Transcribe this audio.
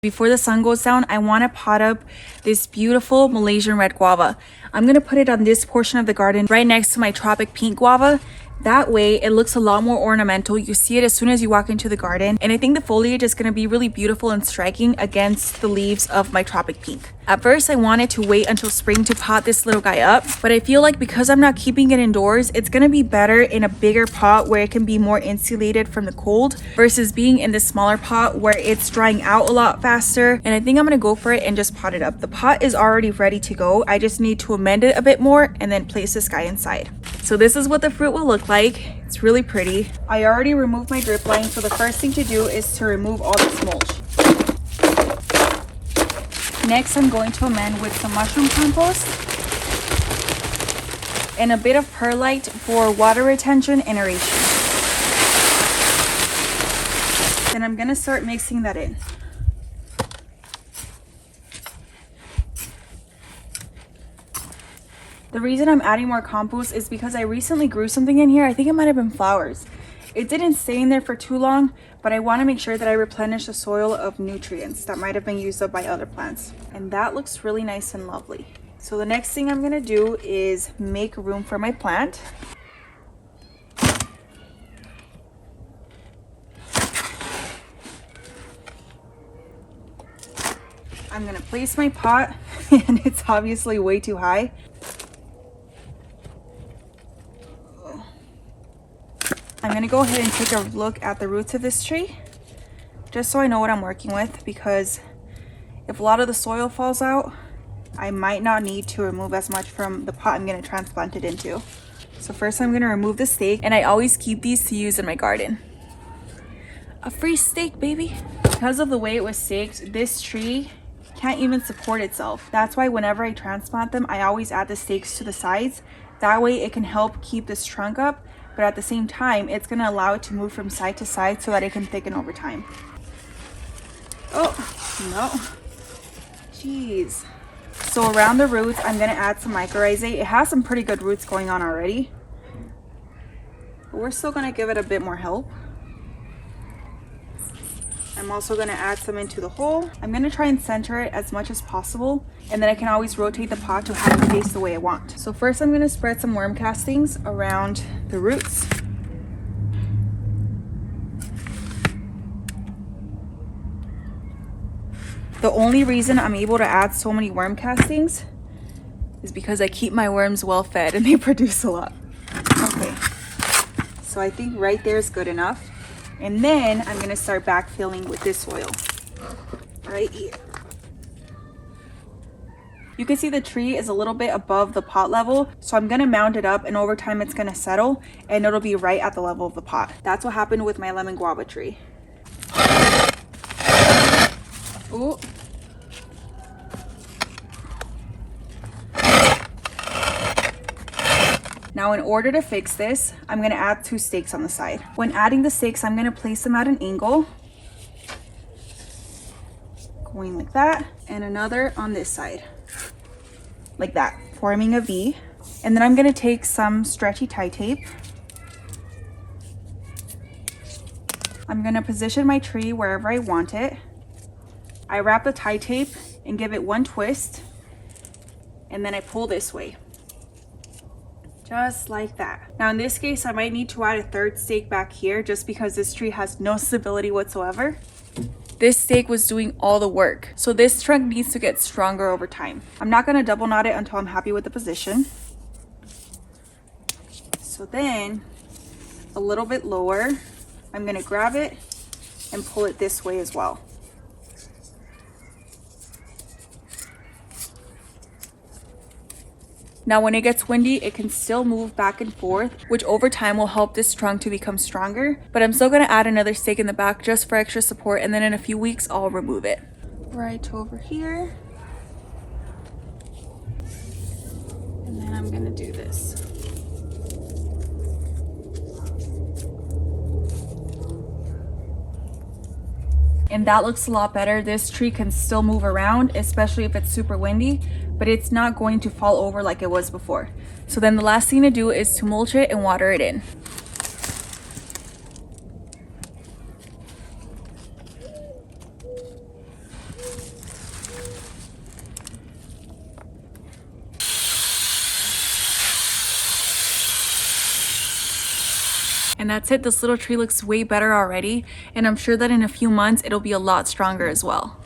Before the sun goes down, I want to pot up this beautiful Malaysian red guava. I'm going to put it on this portion of the garden right next to my tropic pink guava. That way it looks a lot more ornamental. You see it as soon as you walk into the garden, and I think the foliage is going to be really beautiful and striking against the leaves of my tropic pink. At first I wanted to wait until spring to pot this little guy up, but I feel like because I'm not keeping it indoors, it's going to be better in a bigger pot where it can be more insulated from the cold versus being in this smaller pot where it's drying out a lot faster. And I think I'm going to go for it and just pot it up. The pot is already ready to go. I just need to amend it a bit more and then place this guy inside. So this is what the fruit will look like. It's really pretty. I already removed my drip line, so the first thing to do is to remove all this mulch. Next, I'm going to amend with some mushroom compost and a bit of perlite for water retention and aeration. Then I'm going to start mixing that in. The reason I'm adding more compost is because I recently grew something in here. I think it might have been flowers. It didn't stay in there for too long, but I want to make sure that I replenish the soil of nutrients that might have been used up by other plants. And that looks really nice and lovely. So the next thing I'm going to do is make room for my plant. I'm going to place my pot, and it's obviously way too high. I'm going to go ahead and take a look at the roots of this tree, just so I know what I'm working with, because if a lot of the soil falls out, I might not need to remove as much from the pot I'm going to transplant it into. So first I'm going to remove the stake, and I always keep these to use in my garden. A free stake, baby! Because of the way it was staked, this tree can't even support itself. That's why whenever I transplant them, I always add the stakes to the sides. That way it can help keep this trunk up, but at the same time, it's going to allow it to move from side to side so that it can thicken over time. Oh, no. Jeez. So around the roots, I'm going to add some mycorrhizae. It has some pretty good roots going on already, but we're still going to give it a bit more help. I'm also going to add some into the hole. I'm going to try and center it as much as possible, and then I can always rotate the pot to have it face the way I want. So first I'm going to spread some worm castings around the roots. The only reason I'm able to add so many worm castings is because I keep my worms well fed and they produce a lot. Okay, so I think right there is good enough. And then I'm going to start backfilling with this soil right here. You can see the tree is a little bit above the pot level, so I'm going to mound it up, and over time it's going to settle and it'll be right at the level of the pot. That's what happened with my lemon guava tree. Ooh. Now in order to fix this, I'm going to add 2 stakes on the side. When adding the stakes, I'm going to place them at an angle, going like that, and another on this side, like that, forming a V. And then I'm going to take some stretchy tie tape. I'm going to position my tree wherever I want it. I wrap the tie tape and give it one twist, and then I pull this way. Just like that. Now in this case, I might need to add a 3rd stake back here just because this tree has no stability whatsoever. This stake was doing all the work, so this trunk needs to get stronger over time. I'm not going to double knot it until I'm happy with the position. So then, a little bit lower, I'm going to grab it and pull it this way as well. Now when it gets windy, it can still move back and forth, which over time will help this trunk to become stronger. But I'm still going to add another stake in the back just for extra support, and then in a few weeks I'll remove it. Right over here. And then I'm going to do this. And that looks a lot better. This tree can still move around, especially if it's super windy, but it's not going to fall over like it was before. So then the last thing to do is to mulch it and water it in. And that's it. This little tree looks way better already, and I'm sure that in a few months it'll be a lot stronger as well.